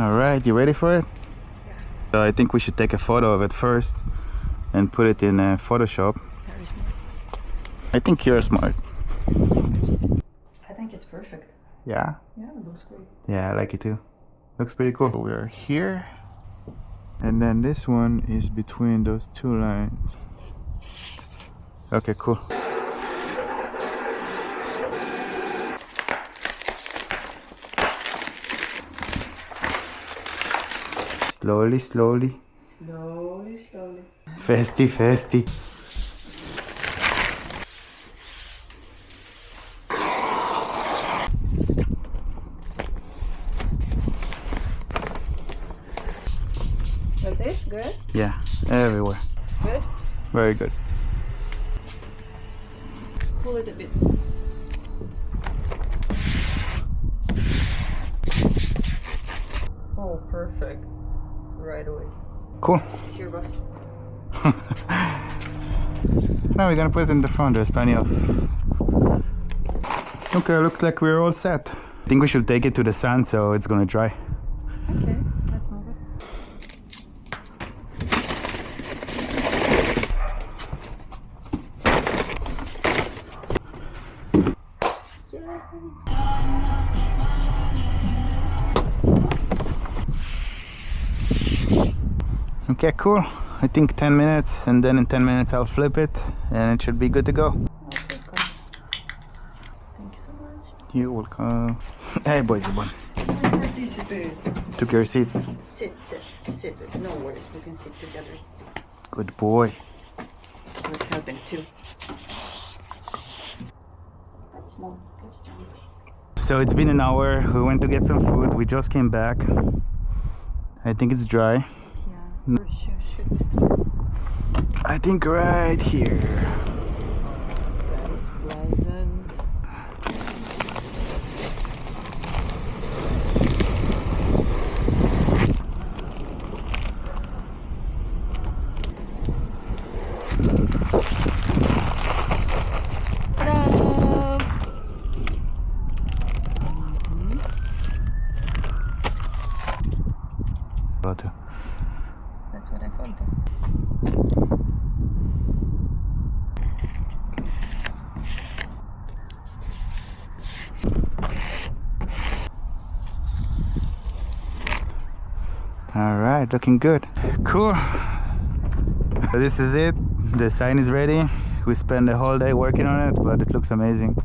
All right, you ready for it? Yeah. So I think we should take a photo of it first and put it in Photoshop. Very smart. I think you're smart. I think it's perfect. Yeah? Yeah, it looks great. Yeah, I like it too. Looks pretty cool. So we're here. And then this one is between those two lines. Okay, cool. Slowly, slowly. Slowly, slowly. Festy, festy. Like this? Good? Yeah, everywhere. Good? Very good. Pull it a bit. Oh, perfect. Right away. Cool. Here, boss. Now we're gonna put it in the front. There's plenty of... Okay, looks like we're all set. I think we should take it to the sun so it's gonna dry. Okay, let's move it. Okay, cool. I think 10 minutes, and then in 10 minutes I'll flip it and it should be good to go. Okay, cool. Thank you so much. You're welcome. Hey, boys, one. Participate. Took your seat. Sit. No worries, we can sit together. Good boy. I was helping too. That's small. That's strong. So it's been an hour. We went to get some food. We just came back. I think it's dry. Yeah. Should we start? I think right here. That's pleasant. That's what I thought. All right, looking good. Cool. So this is it. The sign is ready. We spent the whole day working on it, but it looks amazing.